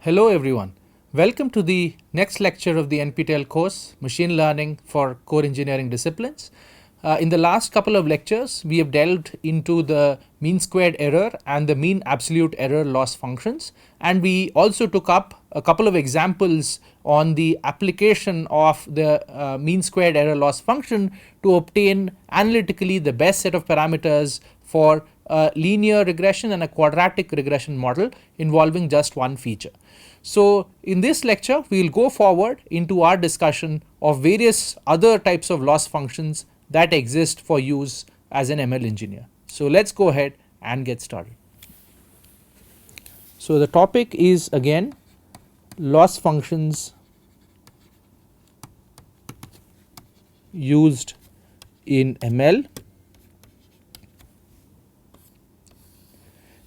Hello everyone. Welcome to the next lecture of the NPTEL course Machine Learning for Core Engineering Disciplines. In the last couple of lectures, we have delved into the mean squared error and the mean absolute error loss functions, and we also took up a couple of examples on the application of the mean squared error loss function to obtain analytically the best set of parameters for a linear regression and a quadratic regression model involving just one feature. So in this lecture, we will go forward into our discussion of various other types of loss functions that exist for use as an ML engineer. So let's go ahead and get started. So the topic is again loss functions used in ML,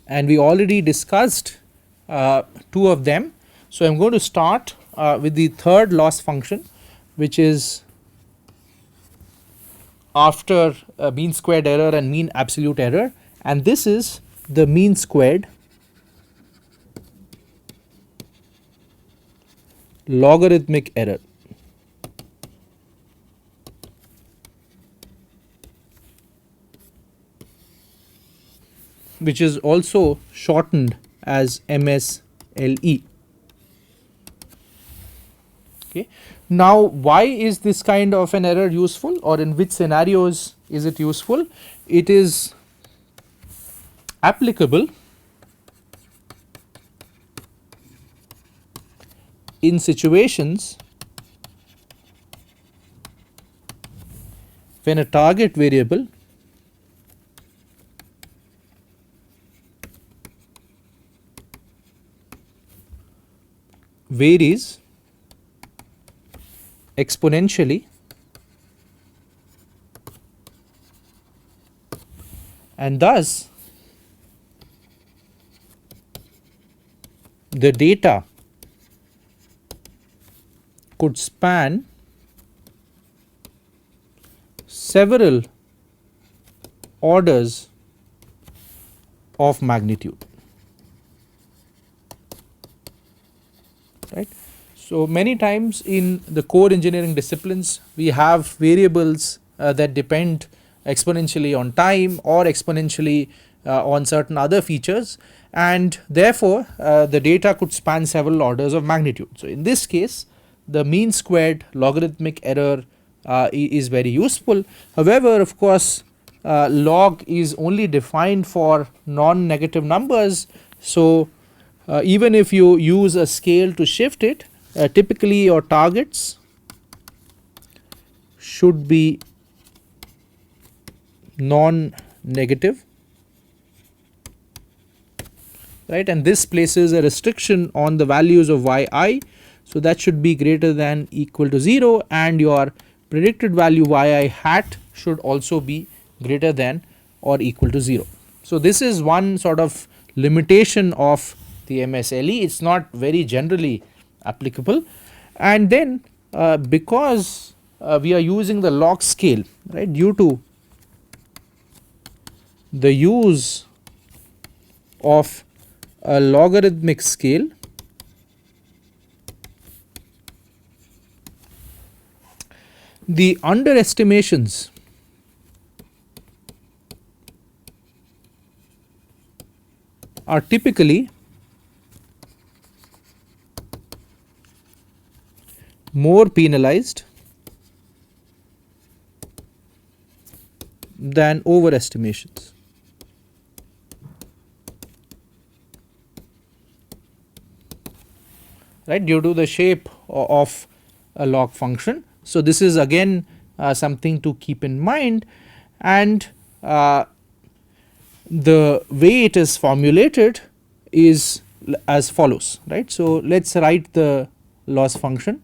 and we already discussed two of them. So I am going to start with the third loss function, which is after mean squared error and mean absolute error, and this is the mean squared logarithmic error. Which is also shortened as MSLE. Okay. Now, why is this kind of an error useful, or in which scenarios is it useful? It is applicable in situations when a target variable varies exponentially and thus the data could span several orders of magnitude. Right. So many times in the core engineering disciplines, we have variables that depend exponentially on time or exponentially on certain other features, and therefore the data could span several orders of magnitude. So in this case, the mean squared logarithmic error is very useful. However, of course, log is only defined for non-negative numbers. So even if you use a scale to shift it, typically your targets should be non-negative, right, and this places a restriction on the values of yi, so that should be greater than equal to 0, and your predicted value yi hat should also be greater than or equal to 0. So this is one sort of limitation of the MSLE. It's not very generally applicable, and then because we are using the log scale, right, due to the use of a logarithmic scale, the underestimations are typically more penalized than overestimations. Right, due to the shape of a log function. So this is again something to keep in mind, and the way it is formulated is as follows, right. So let's write the loss function.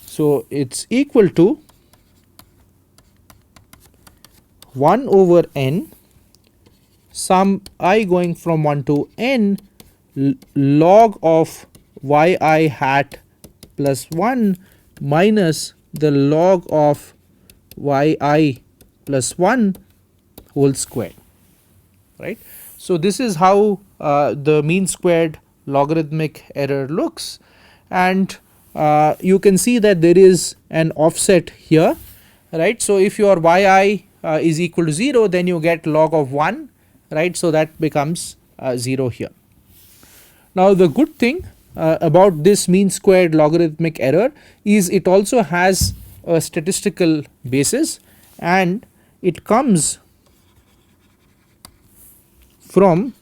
So it's equal to 1 over n sum I going from 1 to n log of yi hat plus 1 minus the log of yi plus 1 whole square. right. So this is how the mean squared logarithmic error looks, and you can see that there is an offset here, right. So if your yi is equal to 0, then you get log of 1, right. So that becomes 0 here. Now the good thing about this mean squared logarithmic error is it also has a statistical basis, and it comes from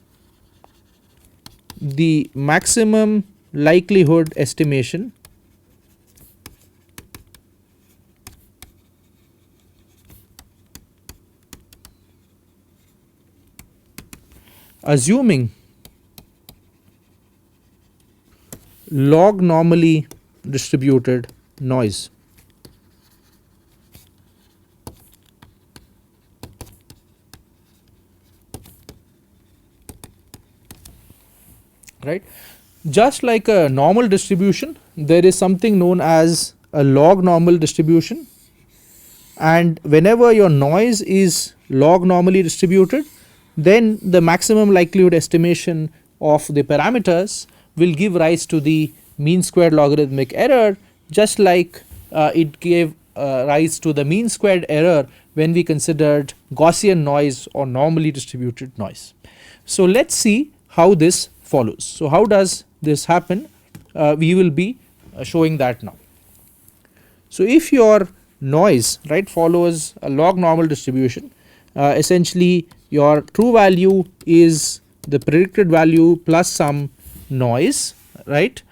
the maximum likelihood estimation assuming log normally distributed noise. Right. Just like a normal distribution, there is something known as a log normal distribution, and whenever your noise is log normally distributed, then the maximum likelihood estimation of the parameters will give rise to the mean squared logarithmic error, just like it gave rise to the mean squared error when we considered Gaussian noise or normally distributed noise. So let us see how this follows. So how does this happen? We will be showing that now. So if your noise, right, follows a log normal distribution, essentially your true value is the predicted value plus some noise, right,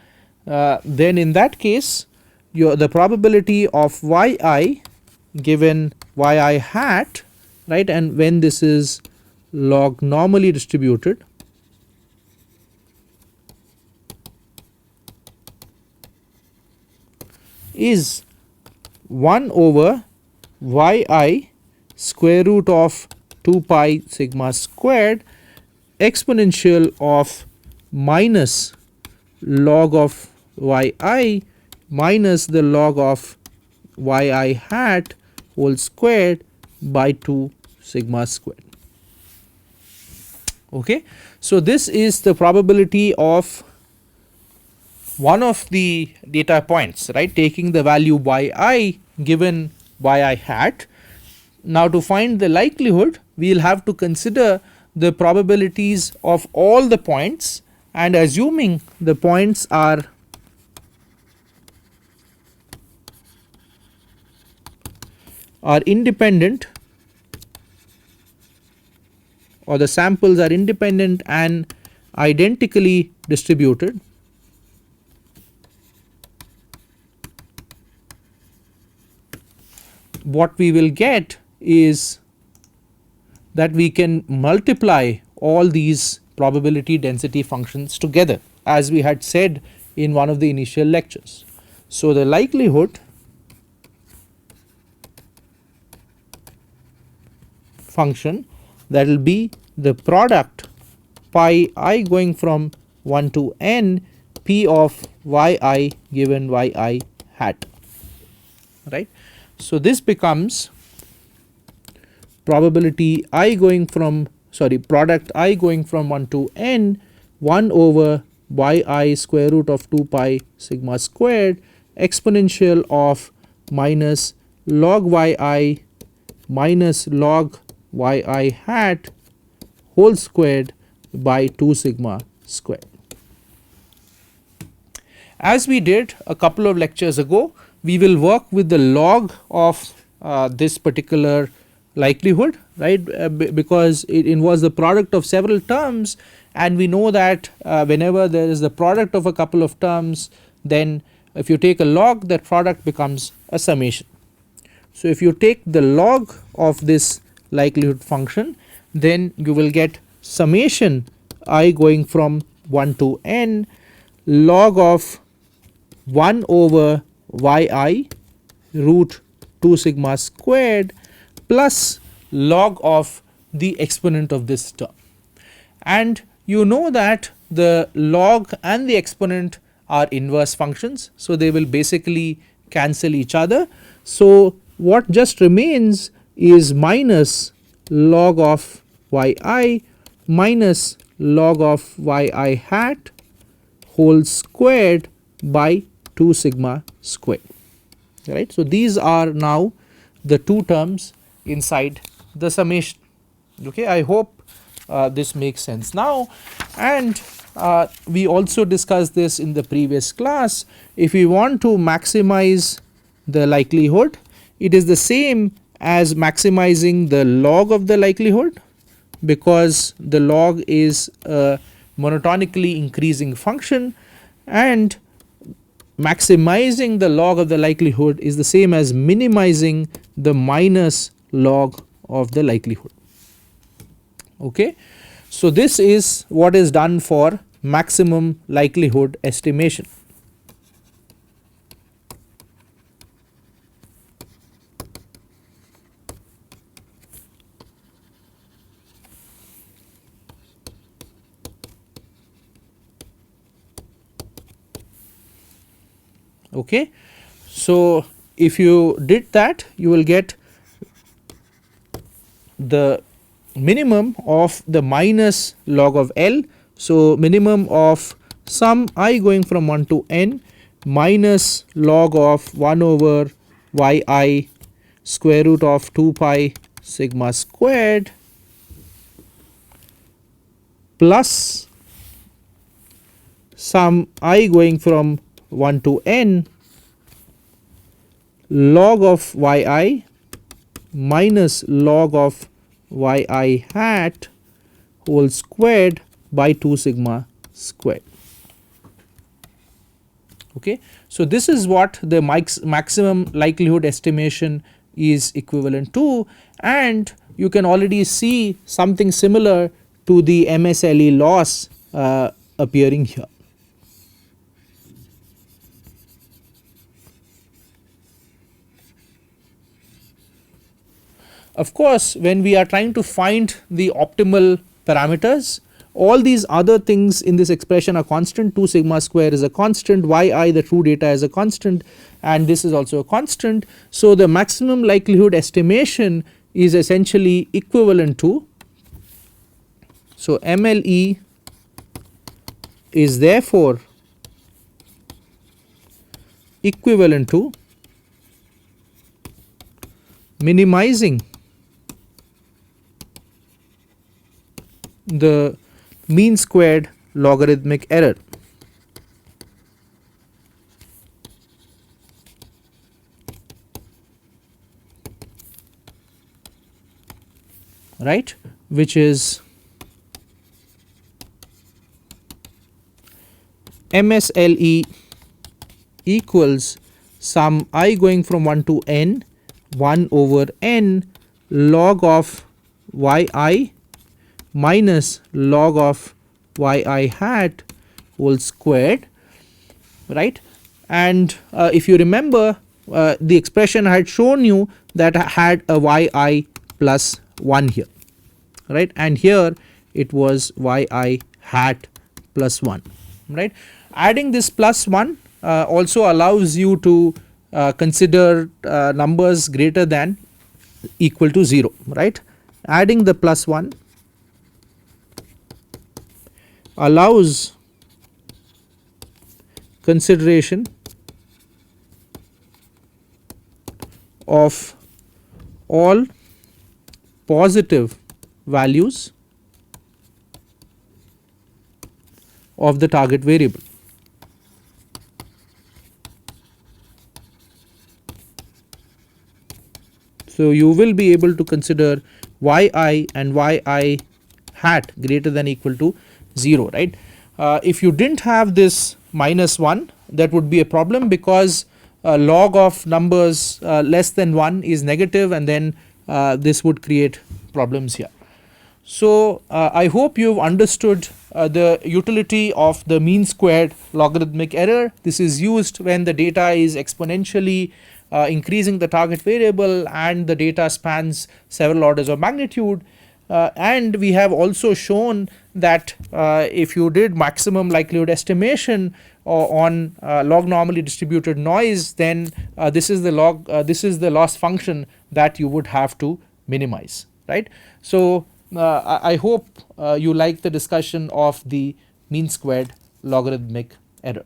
then in that case the probability of yi given yi hat, right, and when this is log normally distributed, is 1 over yi square root of 2 pi sigma squared exponential of minus log of yi minus the log of yi hat whole squared by 2 sigma squared. Okay. So this is the probability of one of the data points, right, taking the value yi given yi hat. Now to find the likelihood, we will have to consider the probabilities of all the points, and assuming the points are independent, or the samples are independent and identically distributed, what we will get is that we can multiply all these probability density functions together, as we had said in one of the initial lectures. So the likelihood function, that will be the product pi I going from 1 to n p of yi given yi hat, right. So this becomes probability I going from, sorry, product I going from 1 to n 1 over yi square root of 2 pi sigma squared exponential of minus log yi minus log yi hat whole squared by 2 sigma squared. As we did a couple of lectures ago, we will work with the log of this particular likelihood, right, because it involves the product of several terms, and we know that whenever there is the product of a couple of terms, then if you take a log, that product becomes a summation. So if you take the log of this likelihood function, then you will get summation I going from 1 to n log of 1 over yi root 2 sigma squared plus log of the exponent of this term. And you know that the log and the exponent are inverse functions, so they will basically cancel each other. So what just remains is minus log of yi minus log of yi hat whole squared by 2 sigma squared, right. So, these are now the two terms inside the summation. Okay, I hope this makes sense now. And we also discussed this in the previous class. If we want to maximize the likelihood, it is the same as maximizing the log of the likelihood, because the log is a monotonically increasing function, and maximizing the log of the likelihood is the same as minimizing the minus log of the likelihood. Okay. So, this is what is done for maximum likelihood estimation. Okay. So, if you did that, you will get the minimum of the minus log of L. So, minimum of some I going from 1 to n minus log of 1 over yi square root of 2 pi sigma squared plus some I going from 1 to n log of yi minus log of yi hat whole squared by 2 sigma squared. Okay. So, this is what the maximum likelihood estimation is equivalent to, and you can already see something similar to the MSLE loss appearing here. Of course, when we are trying to find the optimal parameters, all these other things in this expression are constant. 2 sigma square is a constant, yi the true data is a constant, and this is also a constant. So, the maximum likelihood estimation is essentially equivalent to, so MLE is therefore equivalent to minimizing the mean squared logarithmic error, right, which is MSLE equals some I going from 1 to n 1 over n log of yi minus log of yi hat whole squared, right. And if you remember, the expression I had shown you that had a yi plus 1 here, right, and here it was yi hat plus 1, right. Adding this plus 1 also allows you to consider numbers greater than equal to 0, right. Adding the plus 1 allows consideration of all positive values of the target variable. So, you will be able to consider yi and yi hat greater than equal to 0, right. If you did not have this minus 1, that would be a problem, because log of numbers less than 1 is negative, and then this would create problems here. So, I hope you have understood the utility of the mean squared logarithmic error. This is used when the data is exponentially increasing the target variable and the data spans several orders of magnitude. And we have also shown that if you did maximum likelihood estimation on log normally distributed noise, then this is the loss function that you would have to minimize, right. So, I hope you like the discussion of the mean squared logarithmic error.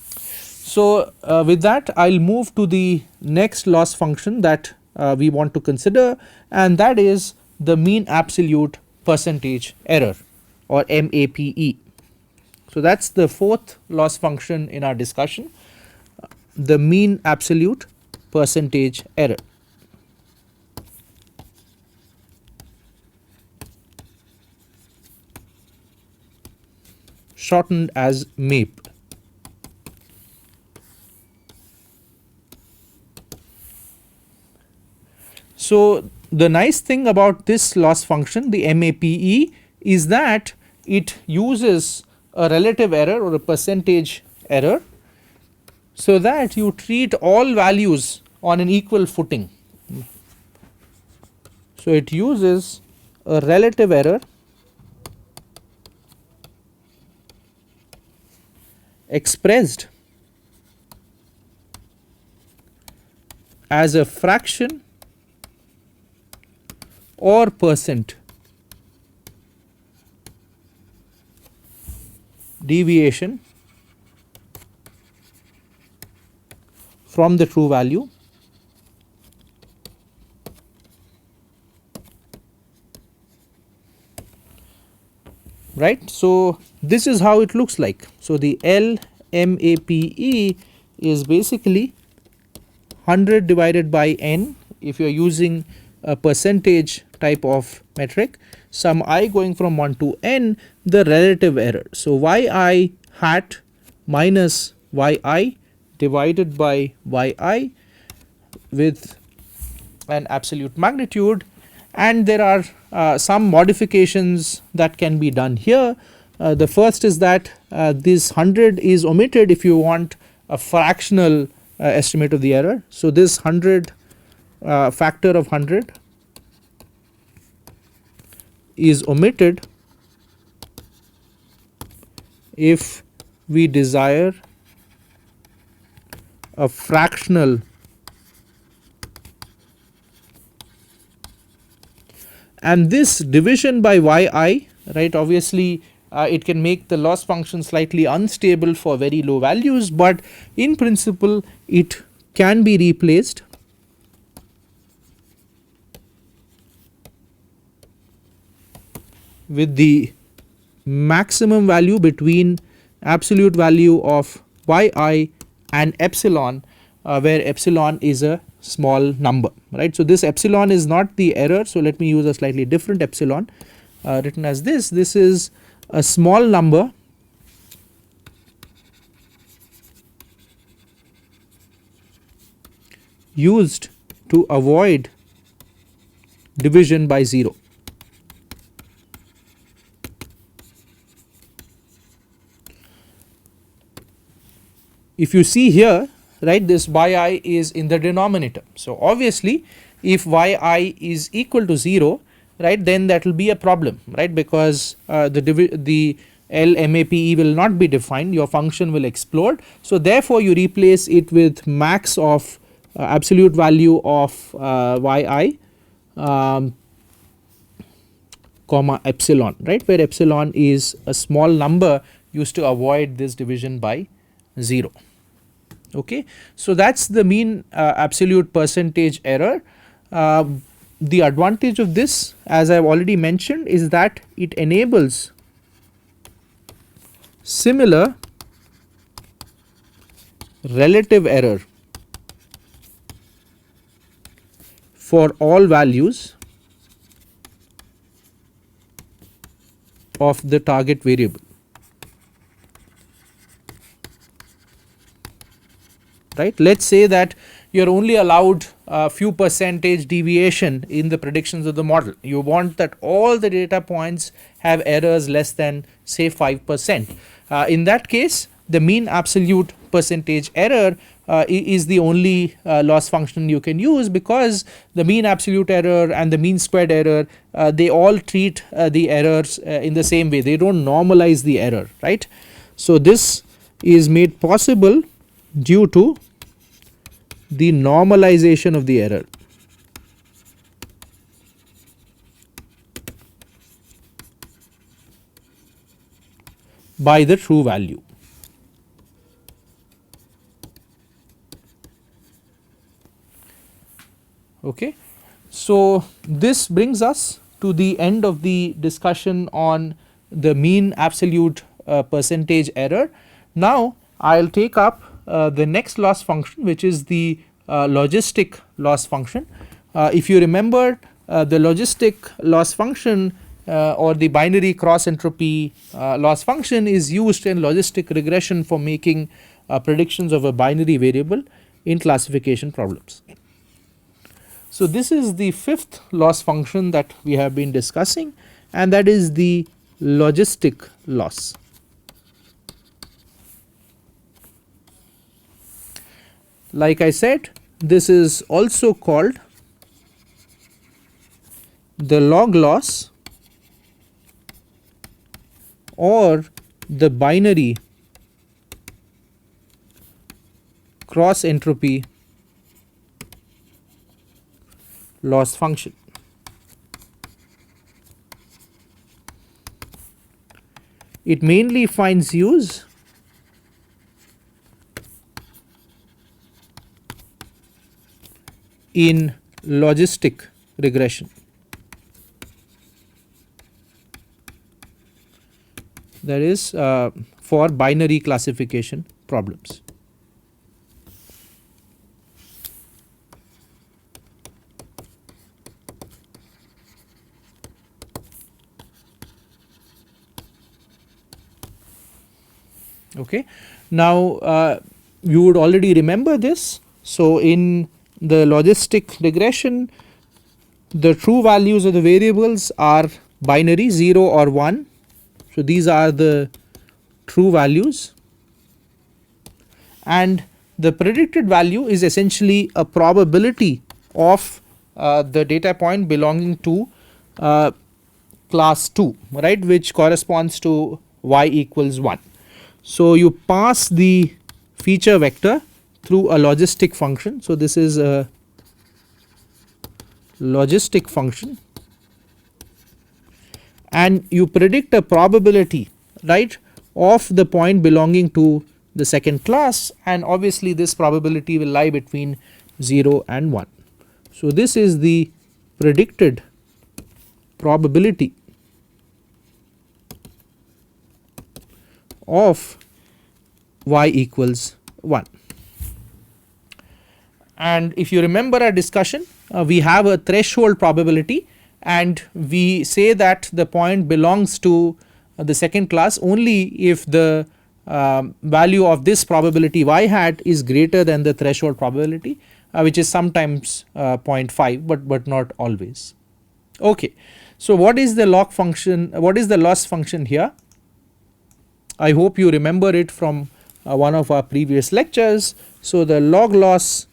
So with that, I'll move to the next loss function that we want to consider, and that is the mean absolute percentage error, or MAPE. So that's the fourth loss function in our discussion, the mean absolute percentage error, shortened as MAPE. So the nice thing about this loss function, the MAPE, is that it uses a relative error or a percentage error, so that you treat all values on an equal footing. So it uses a relative error expressed as a fraction or percent deviation from the true value right. So this is how it looks like. So the LMAPE is basically 100 divided by n if you are using a percentage type of metric, some I going from 1 to n, the relative error. So yi hat minus yi divided by yi with an absolute magnitude, and there are some modifications that can be done here. The first is that this 100 is omitted if you want a fractional estimate of the error. So this 100 factor of 100 is omitted if we desire a fractional and this division by yi, right, obviously it can make the loss function slightly unstable for very low values, but in principle it can be replaced with the maximum value between absolute value of yi and epsilon, where epsilon is a small number, right. So this epsilon is not the error, so let me use a slightly different epsilon written as this. This is a small number used to avoid division by 0. If you see here, right, this yi is in the denominator. So obviously if yi is equal to 0, right, then that will be a problem, right, because the LMAPE will not be defined, your function will explode. So therefore you replace it with max of absolute value of yi comma epsilon, right, where epsilon is a small number used to avoid this division by 0. Okay. So that is the mean absolute percentage error. The advantage of this, as I have already mentioned, is that it enables similar relative error for all values of the target variable, right. Let us say that you are only allowed a few percentage deviation in the predictions of the model. You want that all the data points have errors less than say 5%. In that case, the mean absolute percentage error is the only loss function you can use, because the mean absolute error and the mean squared error, they all treat the errors in the same way, they do not normalize the error, right. So this is made possible due to the normalization of the error. by the true value. Okay. So, this brings us to the end of the discussion on the mean absolute percentage error. Now, I will take up the next loss function, which is the logistic loss function. If you remember, the logistic loss function or the binary cross entropy loss function is used in logistic regression for making predictions of a binary variable in classification problems. So, this is the fifth loss function that we have been discussing, and that is the logistic loss. Like I said, this is also called the log loss or the binary cross entropy loss function. It mainly finds use in logistic regression. That is for binary classification problems. Okay. Now, you would already remember this. So, in the logistic regression, the true values of the variables are binary 0 or 1. So, these are the true values, and the predicted value is essentially a probability of the data point belonging to class 2, right, which corresponds to y equals 1. So, you pass the feature vector through a logistic function. So, this is a logistic function, and you predict a probability, right, of the point belonging to the second class, and obviously this probability will lie between 0 and 1. So, this is the predicted probability of y equals 1. And if you remember our discussion, we have a threshold probability, and we say that the point belongs to the second class only if the value of this probability y hat is greater than the threshold probability, which is sometimes 0.5, but not always. Okay. So, what is the log function? What is the loss function here? I hope you remember it from one of our previous lectures. So, the log loss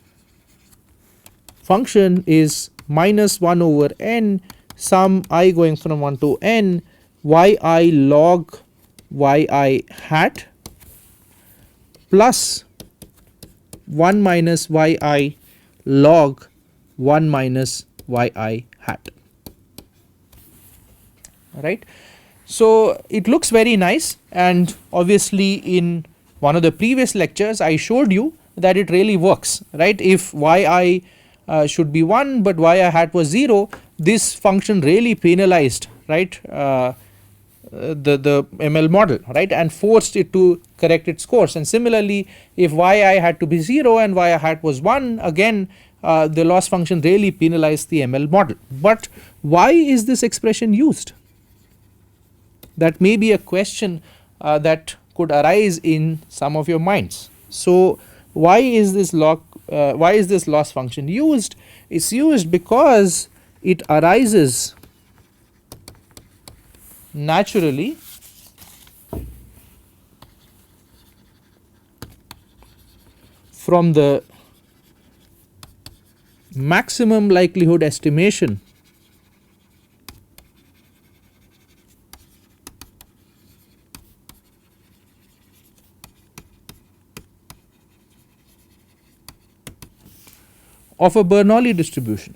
function is minus 1 over n sum I going from 1 to n yi log yi hat plus 1 minus yi log 1 minus yi hat, right. So, it looks very nice, and obviously in one of the previous lectures I showed you that it really works, right. If yi should be 1 but yi hat was 0, this function really penalized, right, the ML model, right, and forced it to correct its course. And similarly, if yi had to be 0 and yi hat was 1, again the loss function really penalized the ML model. But why is this expression used? That may be a question that could arise in some of your minds. So, why is this loss function used? It is used because it arises naturally from the maximum likelihood estimation of a Bernoulli distribution.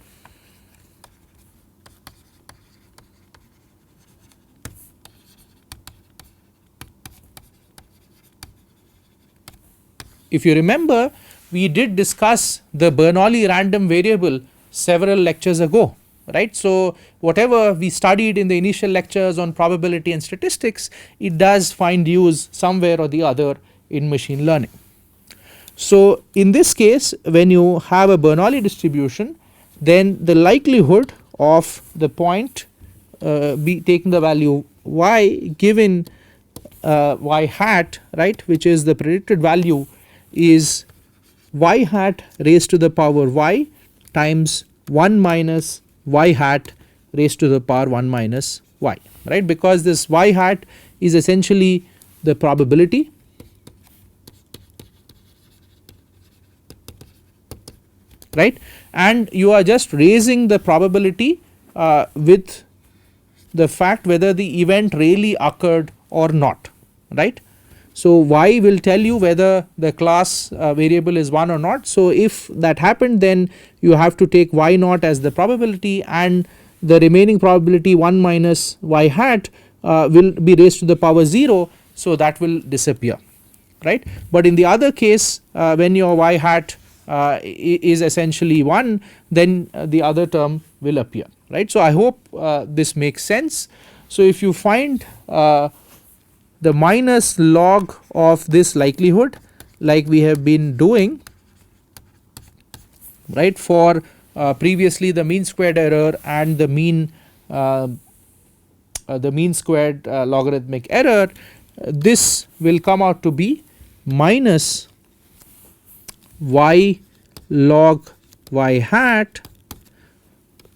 if you remember, we did discuss the Bernoulli random variable several lectures ago, right? So whatever we studied in the initial lectures on probability and statistics, it does find use somewhere or the other in machine learning. So in this case, when you have a Bernoulli distribution, then the likelihood of the point be taking the value y given y hat, right, which is the predicted value, is y hat raised to the power y times 1 minus y hat raised to the power 1 minus y, right, because this y hat is essentially the probability, right, and you are just raising the probability with the fact whether the event really occurred or not, right. So y will tell you whether the class variable is 1 or not. So if that happened, then you have to take y naught as the probability, and the remaining probability 1 minus y hat will be raised to the power 0, so that will disappear, right. But in the other case, when your y hat is essentially 1, then the other term will appear, right. So I hope this makes sense. So if you find the minus log of this likelihood, like we have been doing, right, for previously the mean squared error and the mean squared logarithmic error, this will come out to be minus y log y hat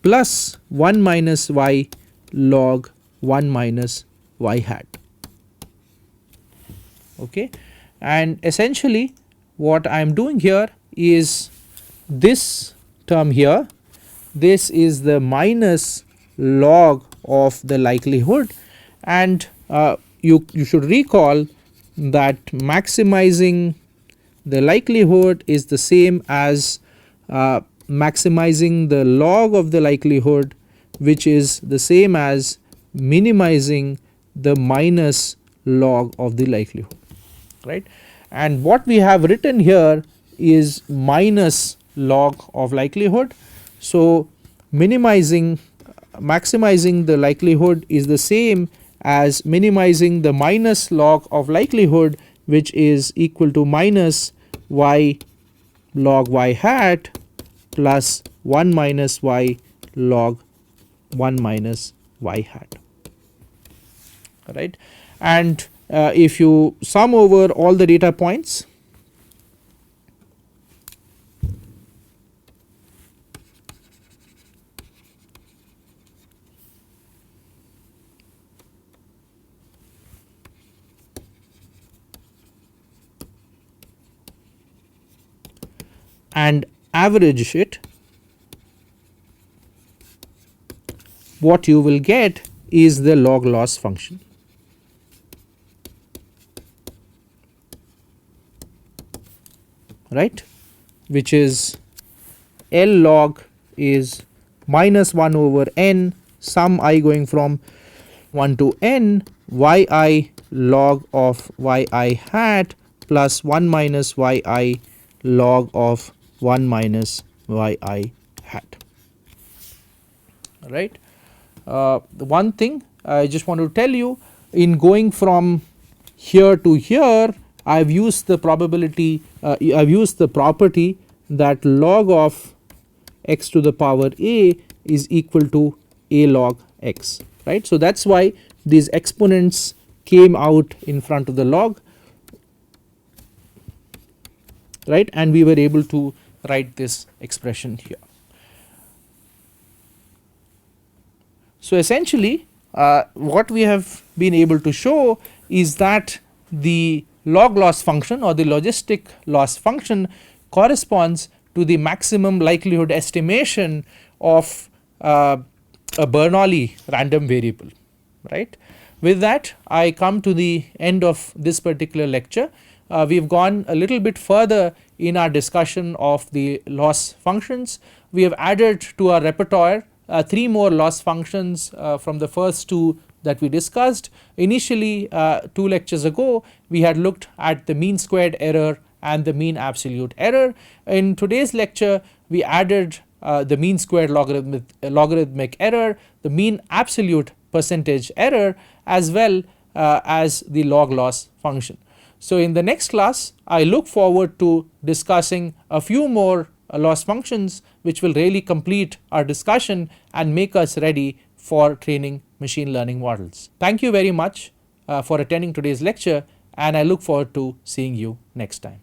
plus 1 minus y log 1 minus y hat. Okay, and essentially what I am doing here is this term here, this is the minus log of the likelihood, and you should recall that maximizing the likelihood is the same as maximizing the log of the likelihood, which is the same as minimizing the minus log of the likelihood, right. And what we have written here is minus log of likelihood. So maximizing the likelihood is the same as minimizing the minus log of likelihood, which is equal to minus y log y hat plus 1 minus y log 1 minus y hat, right. And if you sum over all the data points, and average it, what you will get is the log loss function, right, which is L log is minus 1 over n sum I going from 1 to n yi log of yi hat plus 1 minus yi log of 1 minus yi hat, right. The one thing I just want to tell you, in going from here to here, I have used the probability, I have used the property that log of x to the power a is equal to a log x, right. So that is why these exponents came out in front of the log, right, and we were able to write this expression here. So essentially what we have been able to show is that the log loss function or the logistic loss function corresponds to the maximum likelihood estimation of a Bernoulli random variable, right. With that I come to the end of this particular lecture. We have gone a little bit further in our discussion of the loss functions. We have added to our repertoire 3 more loss functions from the first 2 that we discussed. Initially 2 lectures ago we had looked at the mean squared error and the mean absolute error. In today's lecture, we added the mean squared logarithmic error, the mean absolute percentage error, as well as the log loss function. So in the next class, I look forward to discussing a few more loss functions which will really complete our discussion and make us ready for training machine learning models. Thank you very much for attending today's lecture, and I look forward to seeing you next time.